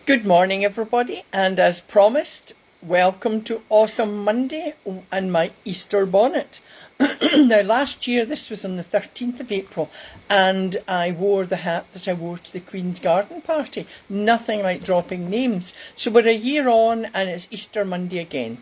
Good morning, everybody, and as promised, welcome to Awesome Monday and my Easter bonnet. Now, last year this was on the 13th of April, and I wore the hat that I wore to the Queen's Garden Party. Nothing like dropping names. So we're a year on, and it's Easter Monday again.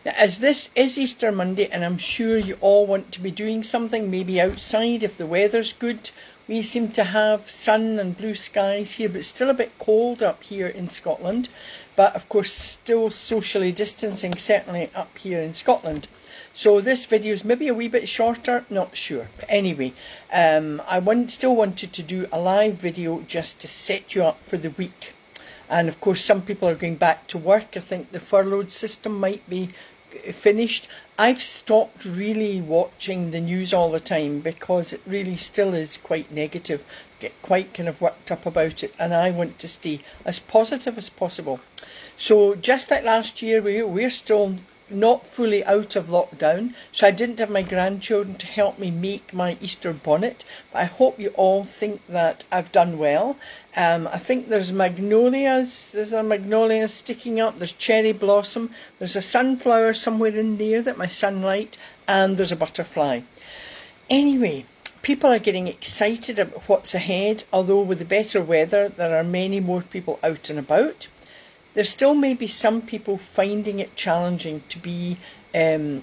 Now, as this is Easter Monday, and I'm sure you all want to be doing something, maybe outside if the weather's good. We seem to have sun and blue skies here, but still a bit cold up here in Scotland. But of course, still socially distancing, certainly up here in Scotland. So this video is maybe a wee bit shorter, not sure. But anyway, I still wanted to do a live video just to set you up for the week. And of course, some people are going back to work. I think the furloughed system might be finished. I've stopped really watching the news all the time because it really still is quite negative. Get quite kind of worked up about it, and I want to stay as positive as possible. So just like last year, we're still not fully out of lockdown, so I didn't have my grandchildren to help me make my Easter bonnet, but I hope you all think that I've done well. I think there's magnolias, there's a magnolia sticking up, there's cherry blossom, there's a sunflower somewhere in there that my son liked, and there's a butterfly. Anyway, people are getting excited about what's ahead, although with the better weather there are many more people out and about. There still may be some people finding it challenging to be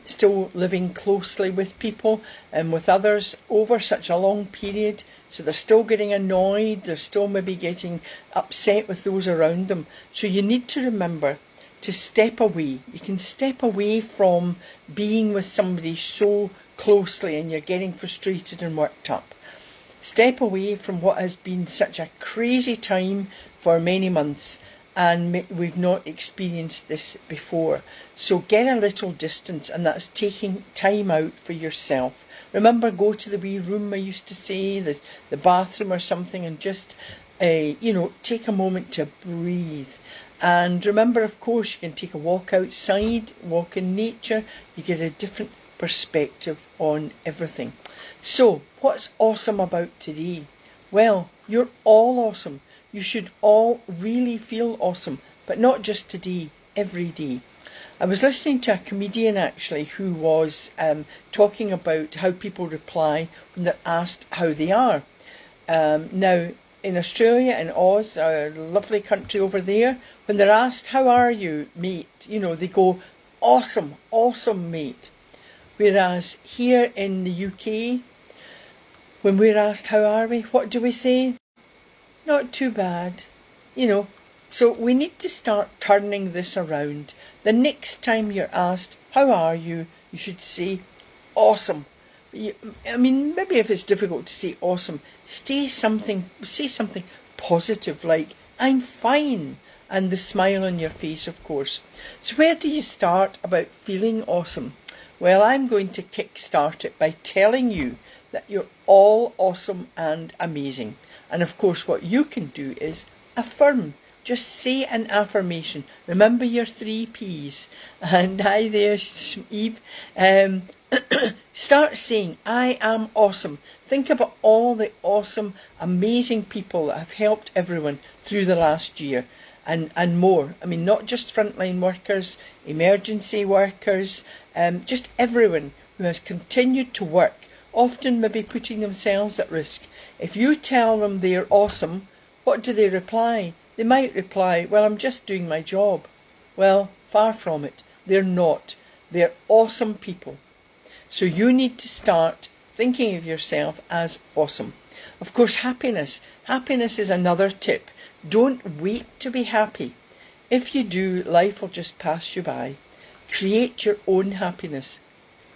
still living closely with people and with others over such a long period. So they're still getting annoyed, they're still maybe getting upset with those around them. So you need to remember to step away. You can step away from being with somebody so closely and you're getting frustrated and worked up. Step away from what has been such a crazy time for many months. And we've not experienced this before. So get a little distance, and that's taking time out for yourself. Remember, go to the wee room, I used to say, the bathroom or something, and just, take a moment to breathe. And remember, of course, you can take a walk outside, walk in nature. You get a different perspective on everything. So, what's awesome about today? Well, you're all awesome. You should all really feel awesome, but not just today, every day. I was listening to a comedian actually who was talking about how people reply when they're asked how they are. Now, in Australia, in Oz, a lovely country over there, when they're asked, how are you, mate? They go, awesome, awesome, mate. Whereas here in the UK, when we're asked, how are we? What do we say? Not too bad, So we need to start turning this around. The next time you're asked, how are you? You should say, awesome. Maybe if it's difficult to say awesome, say something positive like, I'm fine. And the smile on your face, of course. So where do you start about feeling awesome? Well, I'm going to kickstart it by telling you that you're all awesome and amazing. And of course, what you can do is affirm. Just say an affirmation. Remember your 3 Ps. And hi there, Eve. Start saying, I am awesome. Think about all the awesome, amazing people that have helped everyone through the last year. And more. Not just frontline workers, emergency workers, just everyone who has continued to work, often maybe putting themselves at risk. If you tell them they're awesome, what do they reply? They might reply, well, I'm just doing my job. Well, far from it. They're not. They're awesome people. So you need to start thinking of yourself as awesome. Of course, happiness. Happiness is another tip. Don't wait to be happy. If you do, life will just pass you by. Create your own happiness.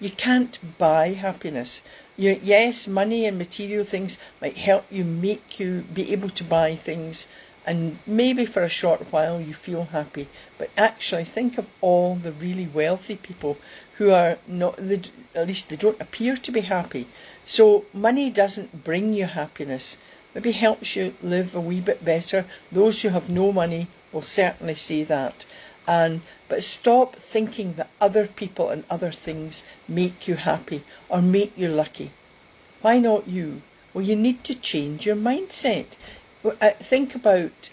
You can't buy happiness. Yes, money and material things might help you, make you be able to buy things, and maybe for a short while you feel happy. But actually think of all the really wealthy people who are not, at least they don't appear to be happy. So money doesn't bring you happiness. Maybe helps you live a wee bit better. Those who have no money will certainly say that. But stop thinking that other people and other things make you happy or make you lucky. Why not you? Well, you need to change your mindset. Think about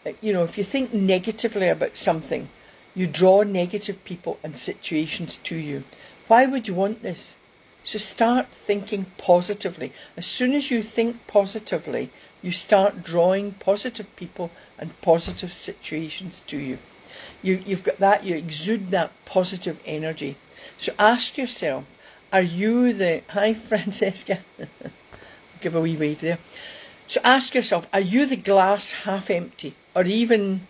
if you think negatively about something, you draw negative people and situations to you. Why would you want this? So start thinking positively. As soon as you think positively, you start drawing positive people and positive situations to you. You've got that, you exude that positive energy. So ask yourself, are you hi Francesca, give a wee wave there. So ask yourself, are you the glass half empty, or even,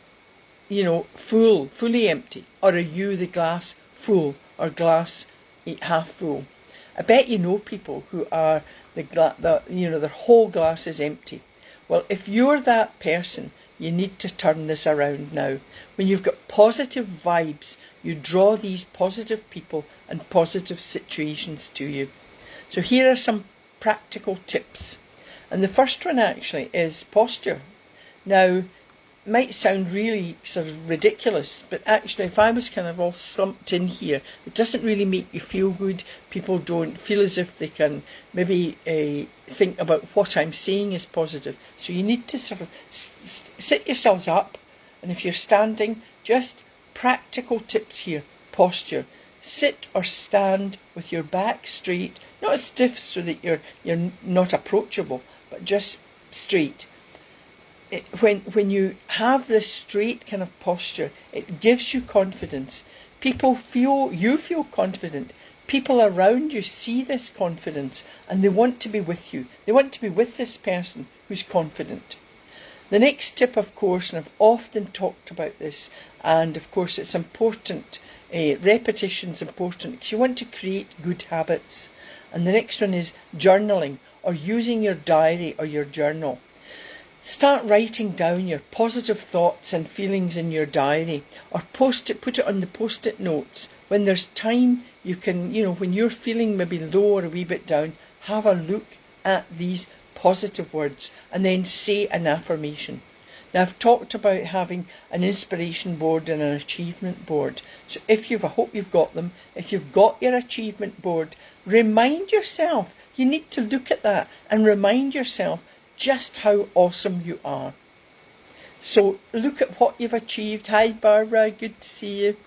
fully empty? Or are you the glass full, or glass half full? I bet you know people who are their whole glass is empty. Well, if you're that person, you need to turn this around now. When you've got positive vibes, you draw these positive people and positive situations to you. So here are some practical tips. And the first one actually is posture. Now, it might sound really sort of ridiculous, but actually if I was kind of all slumped in here, it doesn't really make you feel good. People don't feel as if they can maybe think about what I'm saying is positive. So you need to sort of sit yourselves up, and if you're standing, just practical tips here. Posture. Sit or stand with your back straight, not stiff so that you're not approachable, but just straight. When you have this straight kind of posture, it gives you confidence. You feel confident. People around you see this confidence and they want to be with you. They want to be with this person who's confident. The next tip, of course, and I've often talked about this, and of course it's important, repetition's important because you want to create good habits. And the next one is journaling, or using your diary or your journal. Start writing down your positive thoughts and feelings in your diary, or put it on the post-it notes. When there's time, you can, when you're feeling maybe low or a wee bit down, have a look at these positive words and then say an affirmation. Now, I've talked about having an inspiration board and an achievement board. So I hope you've got them. If you've got your achievement board, remind yourself. You need to look at that and remind yourself just how awesome you are. So look at what you've achieved. Hi Barbara, good to see you.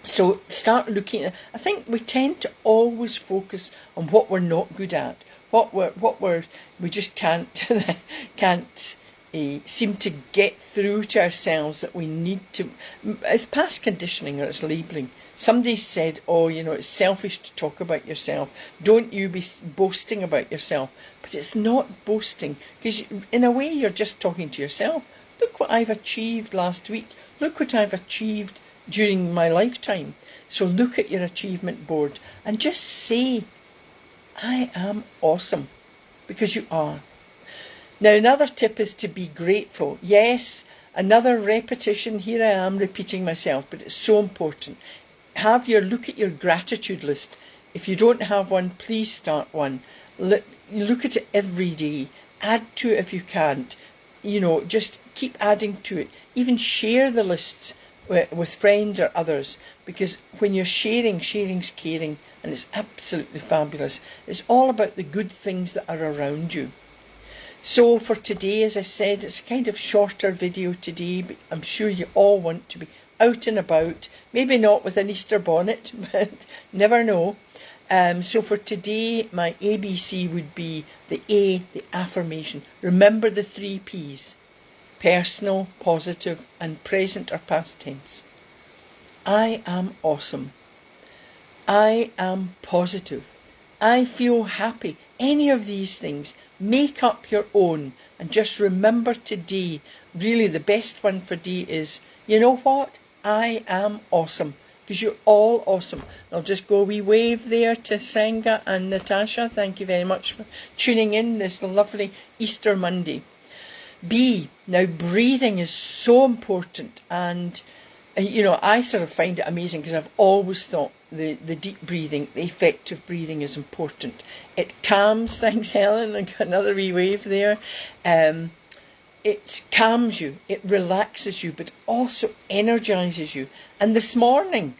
So start looking at, I think we tend to always focus on what we're not good at, we just can't seem to get through to ourselves, that we need to. It's past conditioning, or it's labelling. Somebody said, it's selfish to talk about yourself. Don't you be boasting about yourself. But it's not boasting, because in a way you're just talking to yourself. Look what I've achieved last week. Look what I've achieved during my lifetime. So look at your achievement board and just say, I am awesome, because you are. Now, another tip is to be grateful. Yes, another repetition. Here I am repeating myself, but it's so important. Look at your gratitude list. If you don't have one, please start one. Look at it every day. Add to it if you can't. Just keep adding to it. Even share the lists with friends or others, because when you're sharing's caring, and it's absolutely fabulous. It's all about the good things that are around you. So for today, as I said, it's a kind of shorter video today, but I'm sure you all want to be out and about. Maybe not with an Easter bonnet, but never know. So for today, my ABC would be the A, the affirmation. Remember the 3 Ps: personal, positive, and present or past tense. I am awesome. I am positive. I feel happy. Any of these things, make up your own, and just remember today, really the best one for today is, you know what? I am awesome, because you're all awesome. I'll just go a wee wave there to Sangha and Natasha. Thank you very much for tuning in this lovely Easter Monday. B, now breathing is so important, and I sort of find it amazing, because I've always thought the deep breathing, the effective breathing is important. It calms, thanks Helen, I got another wee wave there. It calms you, it relaxes you, but also energises you. And this morning,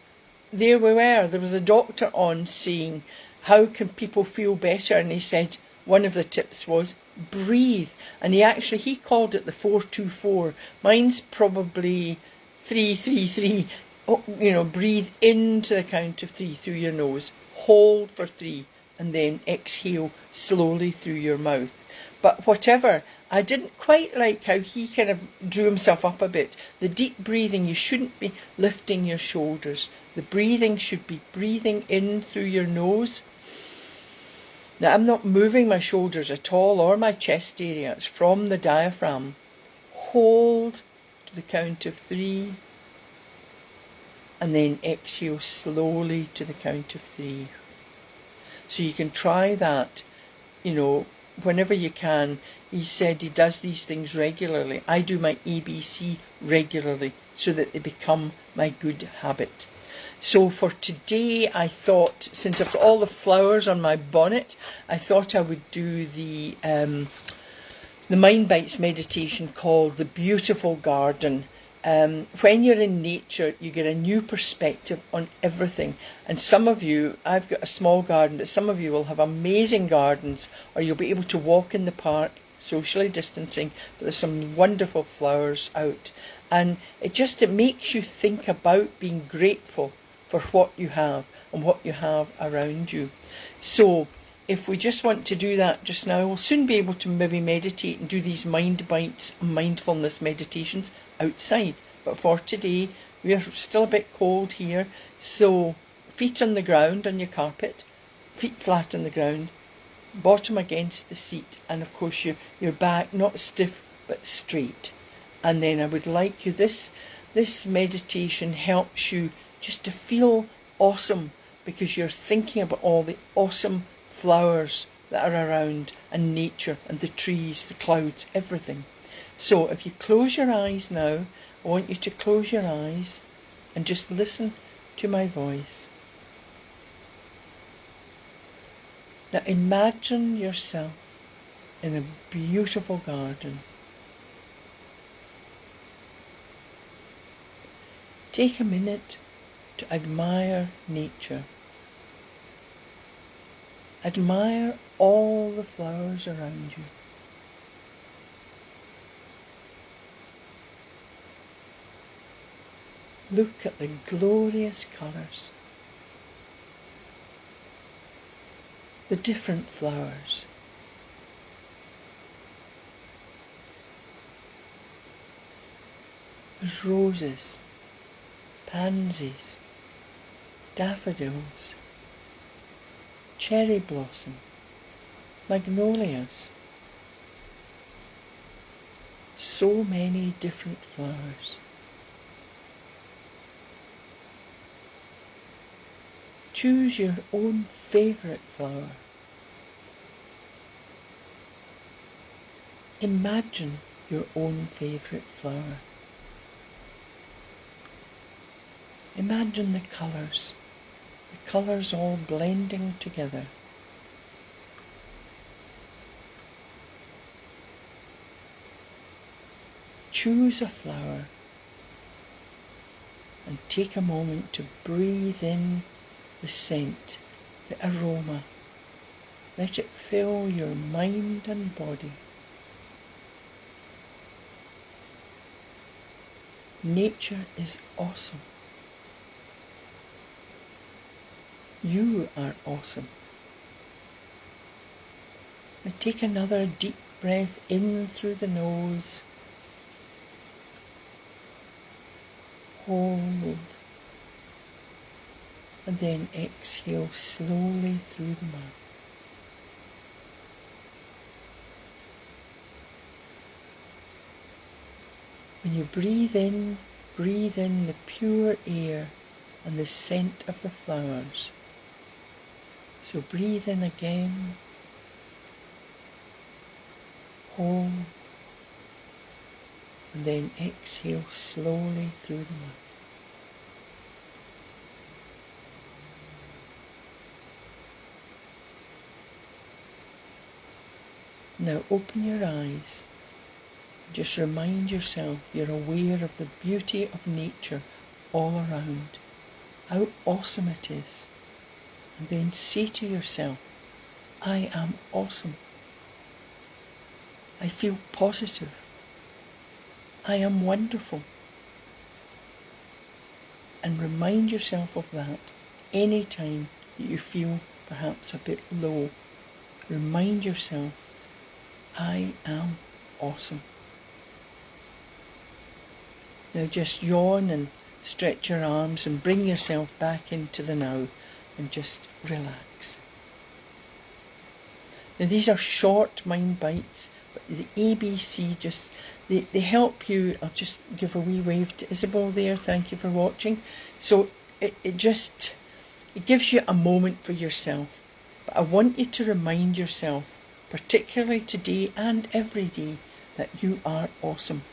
there was a doctor on saying, how can people feel better? And he said, one of the tips was breathe. And he called it the 4-2-4. Mine's probably 3-3-3. Oh, breathe into the count of 3 through your nose, hold for 3, and then exhale slowly through your mouth. But whatever, I didn't quite like how he kind of drew himself up a bit. The deep breathing, you shouldn't be lifting your shoulders. The breathing should be breathing in through your nose. Now, I'm not moving my shoulders at all or my chest area. It's from the diaphragm. Hold to the count of 3. And then exhale slowly to the count of 3. So you can try that, whenever you can. He said he does these things regularly. I do my ABC regularly so that they become my good habit. So for today, I thought, since I've got all the flowers on my bonnet, I thought I would do the Mind Bites meditation called The Beautiful Garden. When you're in nature, you get a new perspective on everything. And some of you, I've got a small garden, but some of you will have amazing gardens, or you'll be able to walk in the park, socially distancing, but there's some wonderful flowers out. And it makes you think about being grateful for what you have and what you have around you. So if we just want to do that just now, we'll soon be able to maybe meditate and do these Mind Bites mindfulness meditations outside. But for today, we're still a bit cold here, so feet on the ground on your carpet, feet flat on the ground, bottom against the seat, and of course your back not stiff but straight. And then I would like you, this meditation helps you just to feel awesome, because you're thinking about all the awesome flowers that are around, and nature, and the trees, the clouds, everything. So if you close your eyes now, I want you to close your eyes and just listen to my voice. Now imagine yourself in a beautiful garden. Take a minute to admire nature. Admire all the flowers around you. Look at the glorious colours, the different flowers. There's roses, pansies, daffodils, cherry blossom, magnolias. So many different flowers. Choose your own favourite flower. Imagine your own favourite flower. Imagine the colours all blending together. Choose a flower and take a moment to breathe in the scent, the aroma. Let it fill your mind and body. Nature is awesome. You are awesome. Now take another deep breath in through the nose. Hold. And then exhale slowly through the mouth. When you breathe in the pure air and the scent of the flowers. So breathe in again. Hold. And then exhale slowly through the mouth. Now open your eyes. Just remind yourself you're aware of the beauty of nature all around, how awesome it is. And then say to yourself, I am awesome. I feel positive. I am wonderful. And remind yourself of that any time that you feel perhaps a bit low. Remind yourself, I am awesome. Now just yawn and stretch your arms and bring yourself back into the now and just relax. Now these are short mind bites, but the ABC just, they help you. I'll just give a wee wave to Isabel there. Thank you for watching. So it gives you a moment for yourself. But I want you to remind yourself, particularly today and every day, that you are awesome.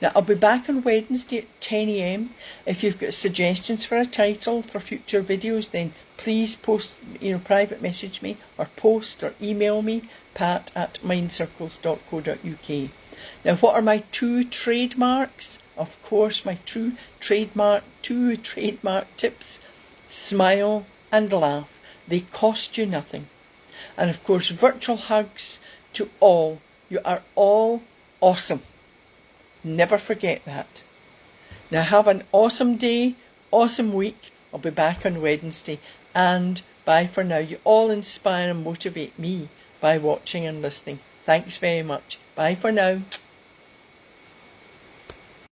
Now, I'll be back on Wednesday at 10 a.m. If you've got suggestions for a title for future videos, then please post, private message me or post or email me, pat@mindcircles.co.uk. Now, what are my two trademarks? Of course, my two trademark tips: smile and laugh. They cost you nothing. And of course, virtual hugs to all. You are all awesome. Never forget that. Now have an awesome day, awesome week. I'll be back on Wednesday. And bye for now. You all inspire and motivate me by watching and listening. Thanks very much. Bye for now.